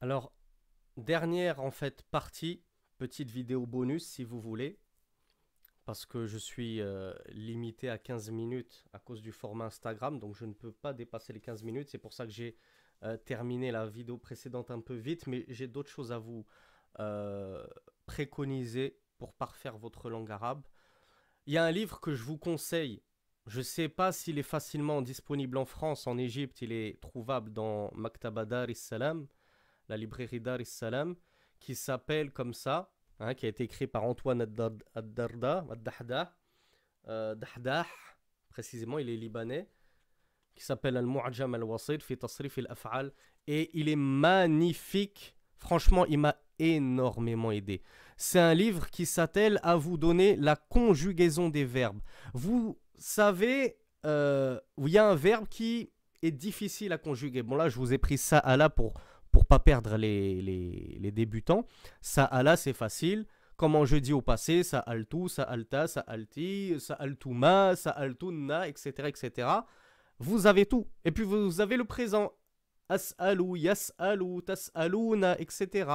Alors, dernière en fait partie, petite vidéo bonus si vous voulez, parce que je suis limité à 15 minutes à cause du format Instagram, donc je ne peux pas dépasser les 15 minutes. C'est pour ça que j'ai terminé la vidéo précédente un peu vite, mais j'ai d'autres choses à vous euh, préconiser pour parfaire votre langue arabe. Il y a un livre que je vous conseille. Je ne sais pas s'il est facilement disponible en France, en Égypte, il est trouvable dans Maktaba Dar es-Salam, la librairie Dar es-Salam, qui s'appelle comme ça, hein, qui a été écrit par Antoine Ad-Darda, Ad-Dahdah, Dahdah, précisément, il est libanais, qui s'appelle Al-Mu'ajam al-Wasid fi Tasrif al-Af'al, et il est magnifique. Franchement, il m'a énormément aidé. C'est un livre qui s'attelle à vous donner la conjugaison des verbes. Vous savez, il y a un verbe qui est difficile à conjuguer. Bon là, je vous ai pris ça à la pour pas perdre les débutants. Ça à la, c'est facile. Comment je dis au passé, ça altou, ça alta, ça alti, ça altouma, ça altunna, etc., etc. Vous avez tout. Et puis vous avez le présent. As'alou, yas'alou, tas'alouna, etc.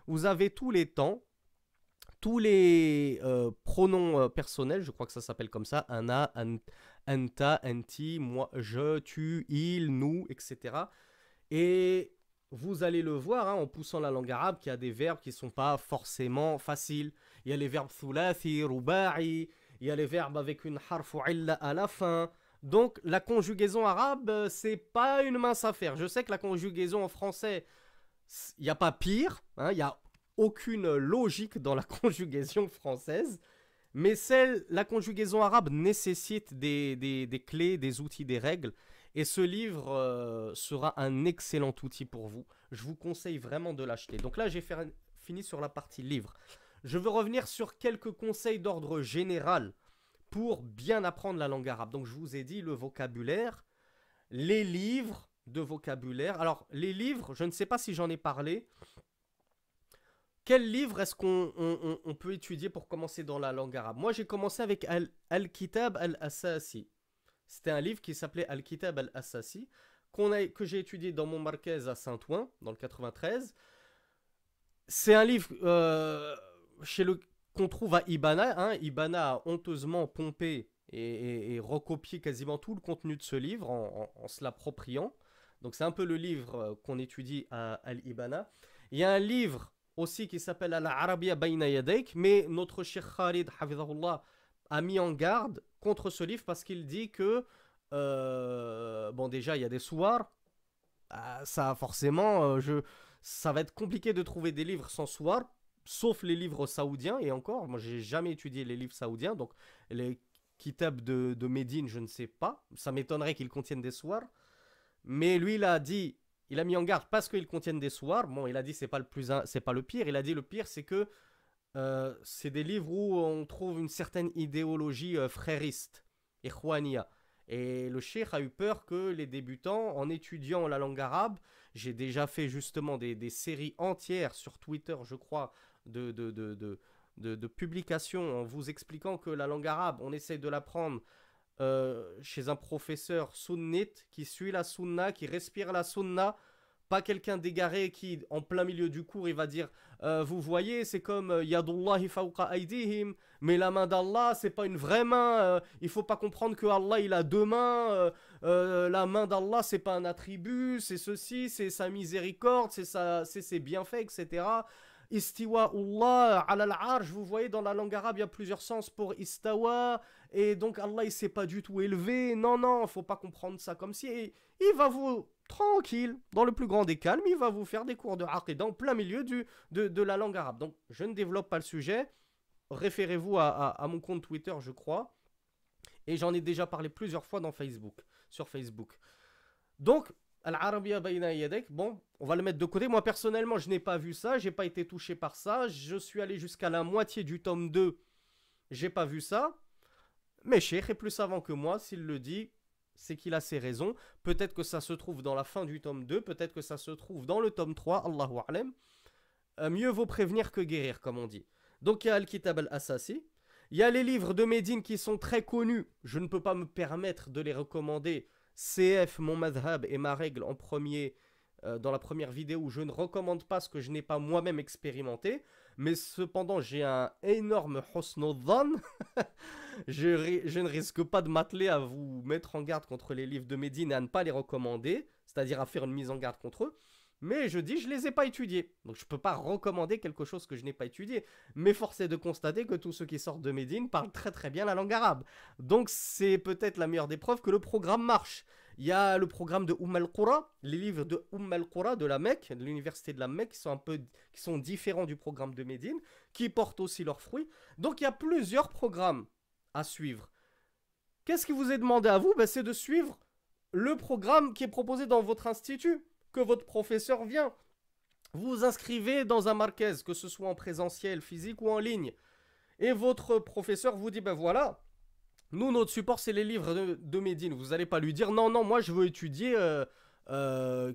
Vous avez tous les temps, tous les pronoms personnels, je crois que ça s'appelle comme ça, ana, anta, anti, moi, je, tu, il, nous, etc. Et vous allez le voir hein, en poussant la langue arabe qu'il y a des verbes qui ne sont pas forcément faciles. Il y a les verbes thulathi, ruba'i, il y a les verbes avec une harfu illa à la fin. Donc la conjugaison arabe, c'est pas une mince affaire. Je sais que la conjugaison en français, il n'y a pas pire, hein, il n'y a aucune logique dans la conjugaison française, mais la conjugaison arabe nécessite des clés, des outils, des règles. Et ce livre sera un excellent outil pour vous. Je vous conseille vraiment de l'acheter. Donc là, fini sur la partie livre. Je veux revenir sur quelques conseils d'ordre général pour bien apprendre la langue arabe. Donc je vous ai dit le vocabulaire, les livres de vocabulaire. Alors les livres, je ne sais pas si j'en ai parlé. Quel livre est-ce qu'on peut étudier pour commencer dans la langue arabe? Moi j'ai commencé avec Al-Kitab Al-Assasi. C'était un livre qui s'appelait Al-Kitab Al-Assasi, que j'ai étudié dans mon marquez à Saint-Ouen, dans le 93. C'est un livre qu'on trouve à Ibana. Hein. Ibana a honteusement pompé et recopié quasiment tout le contenu de ce livre en se l'appropriant. Donc c'est un peu le livre qu'on étudie à Al-Ibana. Il y a un livre aussi qui s'appelle Al-Arabiya Bayna Yadayk, mais notre Cheikh Khalid, Hafidhahullah, a mis en garde contre ce livre parce qu'il dit que, bon déjà il y a des souars, ça forcément, ça va être compliqué de trouver des livres sans souars, sauf les livres saoudiens, et encore, moi j'ai jamais étudié les livres saoudiens, donc les kitabs de Médine, je ne sais pas, ça m'étonnerait qu'ils contiennent des souars, mais lui il a dit, il a mis en garde parce qu'ils contiennent des souars, bon il a dit c'est pas c'est pas le pire, il a dit le pire c'est que c'est des livres où on trouve une certaine idéologie frériste, ikhwania. Et le cheikh a eu peur que les débutants, en étudiant la langue arabe, j'ai déjà fait justement des séries entières sur Twitter, je crois, de publications en vous expliquant que la langue arabe, on essaye de l'apprendre chez un professeur sunnite qui suit la sunna, qui respire la sunna, pas quelqu'un d'égaré qui, en plein milieu du cours, il va dire vous voyez, c'est comme Yadullahi fawqa aydihim, mais la main d'Allah, c'est pas une vraie main. Il faut pas comprendre que Allah, il a deux mains. La main d'Allah, c'est pas un attribut, c'est ceci, c'est sa miséricorde, c'est ses bienfaits, etc. Istiwa Allah ala al-arsh, vous voyez, dans la langue arabe, il y a plusieurs sens pour istawa, et donc Allah, il s'est pas du tout élevé. Non, non, faut pas comprendre ça comme si. Et il va vous tranquille, dans le plus grand des calmes, il va vous faire des cours de aqidah en plein milieu de la langue arabe. Donc, je ne développe pas le sujet. Référez-vous à mon compte Twitter, je crois. Et j'en ai déjà parlé plusieurs fois sur Facebook. Donc, Al-Arabiya Bayna Yadek, bon, on va le mettre de côté. Moi, personnellement, je n'ai pas vu ça, j'ai pas été touché par ça. Je suis allé jusqu'à la moitié du tome 2, j'ai pas vu ça. Mais Cheikh est plus savant que moi, s'il le dit, c'est qu'il a ses raisons. Peut-être que ça se trouve dans la fin du tome 2, peut-être que ça se trouve dans le tome 3, Allahu A'lam. Mieux vaut prévenir que guérir, comme on dit. Donc il y a Al-Kitab Al-Assasi. Il y a les livres de Médine qui sont très connus. Je ne peux pas me permettre de les recommander. CF, mon madhab et ma règle en premier, dans la première vidéo où je ne recommande pas ce que je n'ai pas moi-même expérimenté. Mais cependant, j'ai un énorme husn dhann. Je ne risque pas de m'atteler à vous mettre en garde contre les livres de Médine et à ne pas les recommander, c'est-à-dire à faire une mise en garde contre eux. Mais je dis, je ne les ai pas étudiés. Donc je ne peux pas recommander quelque chose que je n'ai pas étudié. Mais force est de constater que tous ceux qui sortent de Médine parlent très très bien la langue arabe. Donc c'est peut-être la meilleure des preuves que le programme marche. Il y a le programme de al-Qura, les livres de al-Qura de la Mecque, de l'université de la Mecque, qui sont différents du programme de Médine, qui portent aussi leurs fruits. Donc il y a plusieurs programmes à suivre. Qu'est-ce qui vous est demandé à vous? C'est de suivre le programme qui est proposé dans votre institut, que votre professeur vient. Vous vous inscrivez dans un marquez, que ce soit en présentiel, physique ou en ligne. Et votre professeur vous dit, voilà, nous, notre support, c'est les livres de Médine. Vous n'allez pas lui dire, non, moi, je veux étudier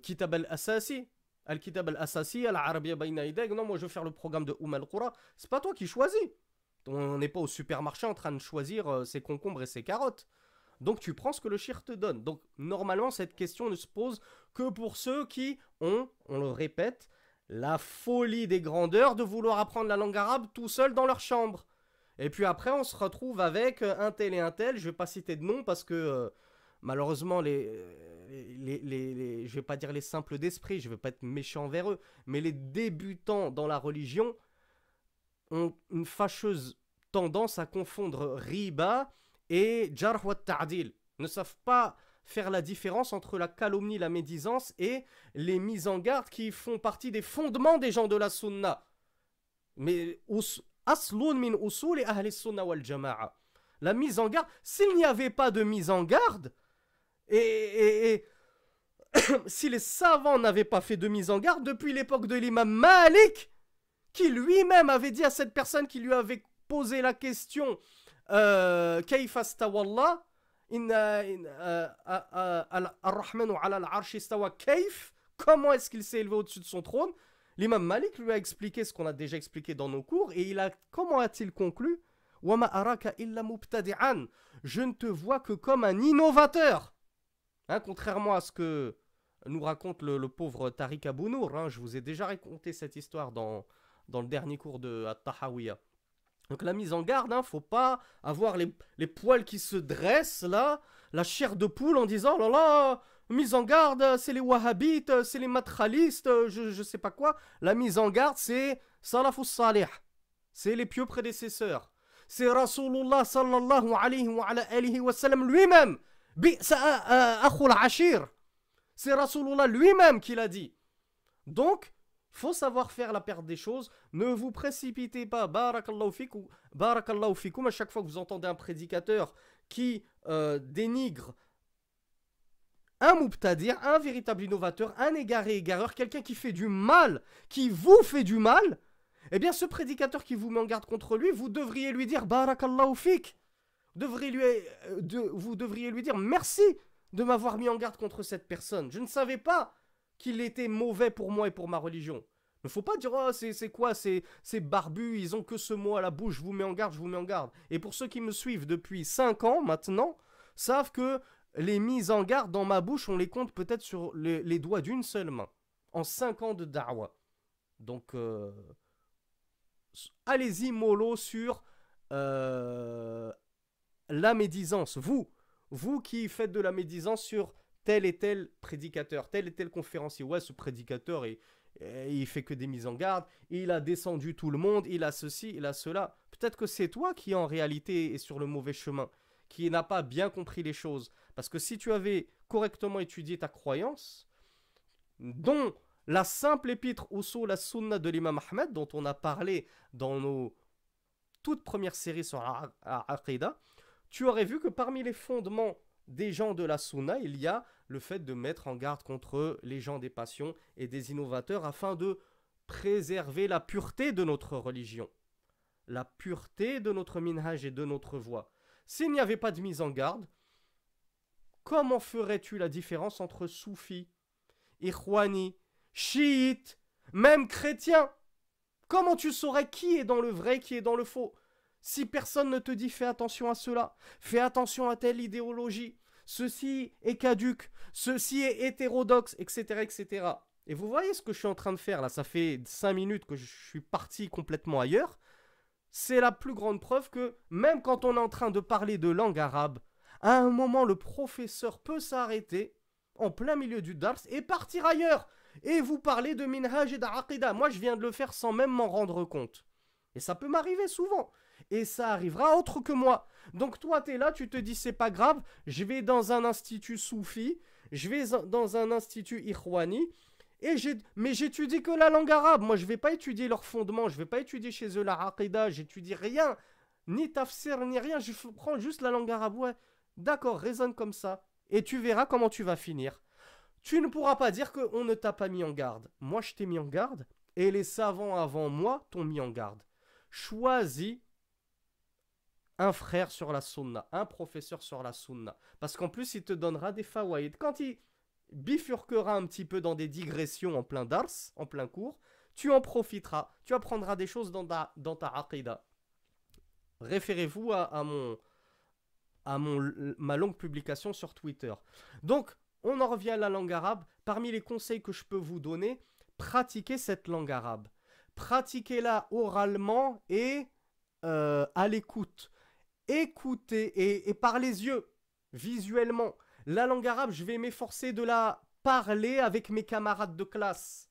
Kitab al-Asasi. Al-Kitab al-Asasi, al-Arabia Bayna Yadayk. Non, moi, je veux faire le programme de al-Qura. C'est pas toi qui choisis. On n'est pas au supermarché en train de choisir ses concombres et ses carottes. Donc, tu prends ce que le shir te donne. Donc, normalement, cette question ne se pose que pour ceux qui ont, on le répète, la folie des grandeurs de vouloir apprendre la langue arabe tout seul dans leur chambre. Et puis après, on se retrouve avec un tel et un tel. Je ne vais pas citer de nom parce que malheureusement, je vais pas dire les simples d'esprit, je ne vais pas être méchant envers eux, mais les débutants dans la religion ont une fâcheuse tendance à confondre riba et jarh wa ta'dil. Ne savent pas faire la différence entre la calomnie, la médisance et les mises en garde qui font partie des fondements des gens de la sunna. Mais aslun min usul ahli sunna wal jama'a. La mise en garde, s'il n'y avait pas de mise en garde, et si les savants n'avaient pas fait de mise en garde depuis l'époque de l'imam Malik, qui lui-même avait dit à cette personne qui lui avait posé la question Kayfa stawallah ar-Rahmanu ala al-arsh istawa kayf, comment est-ce qu'il s'est élevé au-dessus de son trône? L'imam Malik lui a expliqué ce qu'on a déjà expliqué dans nos cours et comment a-t-il conclu? Wama araka illa mubtadi'an. Je ne te vois que comme un innovateur. Hein, contrairement à ce que nous raconte le pauvre Tariq Abou-Nour. Hein, je vous ai déjà raconté cette histoire dans le dernier cours de At-Tahawiyya. Donc la mise en garde, hein, faut pas avoir les poils qui se dressent là, la chair de poule en disant oh là là, mise en garde, c'est les wahhabites, c'est les matralistes, je sais pas quoi. La mise en garde, c'est salafus salih, c'est les pieux prédécesseurs. C'est Rasulullah sallallahu alayhi wa sallam lui-même. Akhul ashir. C'est Rasulullah lui-même qui l'a dit. Donc, il faut savoir faire la part des choses. Ne vous précipitez pas. Barakallahu fikum. À chaque fois que vous entendez un prédicateur qui dénigre un mubtadir, un véritable innovateur, un égareur, quelqu'un qui fait du mal, qui vous fait du mal, eh bien ce prédicateur qui vous met en garde contre lui, vous devriez lui dire Barakallahu fik. Vous devriez lui dire merci de m'avoir mis en garde contre cette personne. Je ne savais pas qu'il était mauvais pour moi et pour ma religion. Il ne faut pas dire oh, c'est quoi ces barbus, ils ont que ce mot à la bouche, je vous mets en garde, je vous mets en garde. Et pour ceux qui me suivent depuis 5 ans maintenant, savent que les mises en garde dans ma bouche, on les compte peut-être sur les doigts d'une seule main. En 5 ans de da'wah. Donc, allez-y mollo sur la médisance. Vous qui faites de la médisance sur tel et tel prédicateur, tel et tel conférencier. Ouais, ce prédicateur, il fait que des mises en garde, il a descendu tout le monde, il a ceci, il a cela. Peut-être que c'est toi qui en réalité est sur le mauvais chemin, qui n'a pas bien compris les choses. Parce que si tu avais correctement étudié ta croyance, dont la simple épître Usul as-Sunnah de l'imam Ahmed, dont on a parlé dans nos toutes premières séries sur Aqidah, tu aurais vu que parmi les fondements des gens de la Sunna, il y a le fait de mettre en garde contre les gens des passions et des innovateurs afin de préserver la pureté de notre religion, la pureté de notre minhaj et de notre voie. S'il n'y avait pas de mise en garde, comment ferais-tu la différence entre soufis, ikhwani, chiites, même chrétiens? Comment tu saurais qui est dans le vrai, qui est dans le faux? Si personne ne te dit fais attention à cela, fais attention à telle idéologie, ceci est caduque, ceci est hétérodoxe, etc., etc. Et vous voyez ce que je suis en train de faire là, ça fait 5 minutes que je suis parti complètement ailleurs. C'est la plus grande preuve que même quand on est en train de parler de langue arabe, à un moment le professeur peut s'arrêter en plein milieu du dars et partir ailleurs. Et vous parlez de minhaj et d'aqida. Moi je viens de le faire sans même m'en rendre compte. Et ça peut m'arriver souvent. Et ça arrivera autre que moi. Donc toi tu es là, tu te dis c'est pas grave, je vais dans un institut soufi, je vais dans un institut ikhwani. Mais j'étudie que la langue arabe. Moi, je ne vais pas étudier leurs fondements. Je ne vais pas étudier chez eux la aqidah. J'étudie rien. Ni tafsir, ni rien. Je prends juste la langue arabe. Ouais, d'accord, raisonne comme ça. Et tu verras comment tu vas finir. Tu ne pourras pas dire qu'on ne t'a pas mis en garde. Moi, je t'ai mis en garde. Et les savants avant moi t'ont mis en garde. Choisis un frère sur la sunna. Un professeur sur la sunna. Parce qu'en plus, il te donnera des fawaïd. Quand il bifurquera un petit peu dans des digressions en plein dars, en plein cours, tu en profiteras, tu apprendras des choses dans ta aqidah. Référez-vous ma longue publication sur Twitter. Donc, on en revient à la langue arabe. Parmi les conseils que je peux vous donner, pratiquez cette langue arabe. Pratiquez-la oralement et à l'écoute. Écoutez et par les yeux, visuellement. La langue arabe, je vais m'efforcer de la parler avec mes camarades de classe.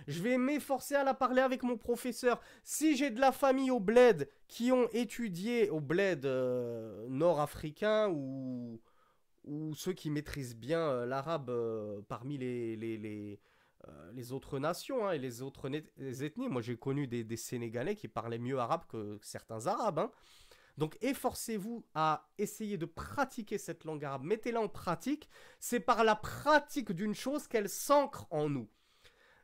Je vais m'efforcer à la parler avec mon professeur. Si j'ai de la famille au bled qui ont étudié au bled nord-africain ou ceux qui maîtrisent bien l'arabe parmi les autres nations hein, et les autres ethnies. Moi, j'ai connu des Sénégalais qui parlaient mieux arabe que certains arabes. Hein. Donc efforcez-vous à essayer de pratiquer cette langue arabe. Mettez-la en pratique. C'est par la pratique d'une chose qu'elle s'ancre en nous.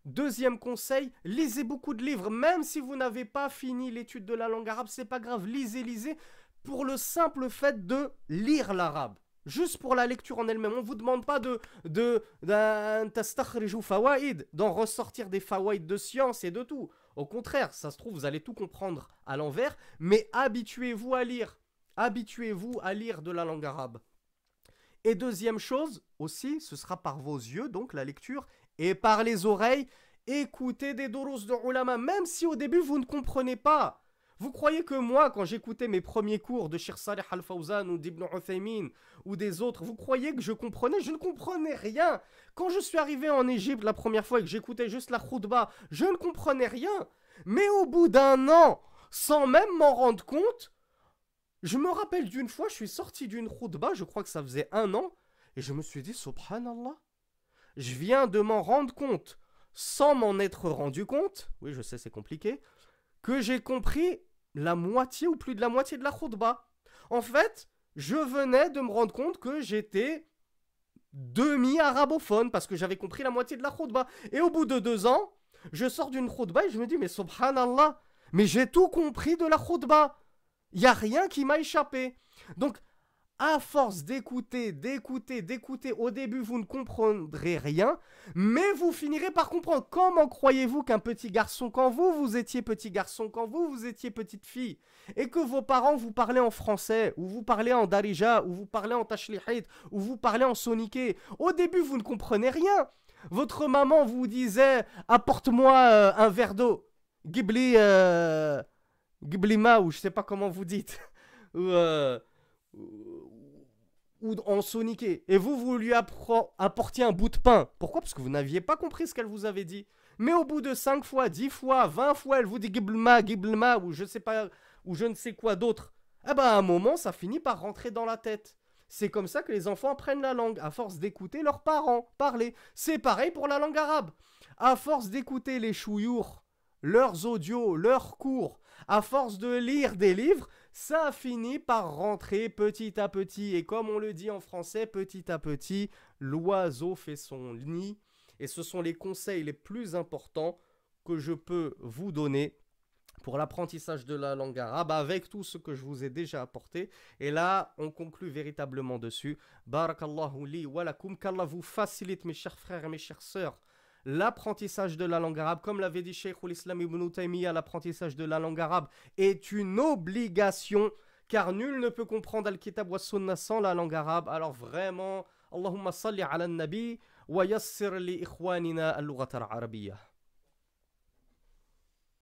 Deuxième conseil, lisez beaucoup de livres. Même si vous n'avez pas fini l'étude de la langue arabe, c'est pas grave. Lisez. Pour le simple fait de lire l'arabe. Juste pour la lecture en elle-même. On ne vous demande pas d'en ressortir des fawaïd de science et de tout. Au contraire, ça se trouve, vous allez tout comprendre à l'envers, mais habituez-vous à lire. Habituez-vous à lire de la langue arabe. Et deuxième chose aussi, ce sera par vos yeux, donc la lecture, et par les oreilles, écoutez des durus de ulama, même si au début vous ne comprenez pas. Vous croyez que moi, quand j'écoutais mes premiers cours de Cheikh Salih Al-Fawzan ou d'Ibn Uthaymin ou des autres, vous croyez que je comprenais? Je ne comprenais rien. Quand je suis arrivé en Égypte la première fois et que j'écoutais juste la khoutba, je ne comprenais rien. Mais au bout d'un an, sans même m'en rendre compte, je me rappelle d'une fois, je suis sorti d'une khoutba, je crois que ça faisait 1 an, et je me suis dit, subhanallah, je viens de m'en rendre compte, sans m'en être rendu compte, oui je sais c'est compliqué, que j'ai compris la moitié ou plus de la moitié de la khoutba. En fait, je venais de me rendre compte que j'étais demi-arabophone parce que j'avais compris la moitié de la khoutba. Et au bout de 2 ans, je sors d'une khoutba et je me dis, mais subhanallah, mais j'ai tout compris de la khoutba. Il n'y a rien qui m'a échappé. Donc, à force d'écouter, au début vous ne comprendrez rien, mais vous finirez par comprendre. Comment croyez-vous qu'un petit garçon, quand vous étiez petit garçon, quand vous étiez petite fille, et que vos parents vous parlaient en français, ou vous parlez en darija, ou vous parlez en tashlihit, ou vous parlez en soniké, au début vous ne comprenez rien. Votre maman vous disait, apporte-moi un verre d'eau, gibli ma, ou je sais pas comment vous dites, ou en soniqué, et vous lui apportiez un bout de pain. Pourquoi? Parce que vous n'aviez pas compris ce qu'elle vous avait dit. Mais au bout de 5 fois, 10 fois, 20 fois, elle vous dit giblma, ou je sais pas, ou je ne sais quoi d'autre. Eh ben à un moment, ça finit par rentrer dans la tête. C'est comme ça que les enfants apprennent la langue, à force d'écouter leurs parents parler. C'est pareil pour la langue arabe. À force d'écouter les chouyours, leurs audios, leurs cours, à force de lire des livres, ça finit par rentrer petit à petit. Et comme on le dit en français, petit à petit, l'oiseau fait son nid. Et ce sont les conseils les plus importants que je peux vous donner pour l'apprentissage de la langue arabe avec tout ce que je vous ai déjà apporté. Et là, on conclut véritablement dessus. Barakallahu li wa lakum, qu'Allah vous facilite, mes chers frères et mes chères sœurs, l'apprentissage de la langue arabe. Comme l'avait dit Cheikh al-Islam ibn Taymiyyah, l'apprentissage de la langue arabe est une obligation, car nul ne peut comprendre al-Kitab wa Sunnah sans la langue arabe. Alors vraiment, Allahumma salli ala nabi ويسر لإخواننا اللغة العربية.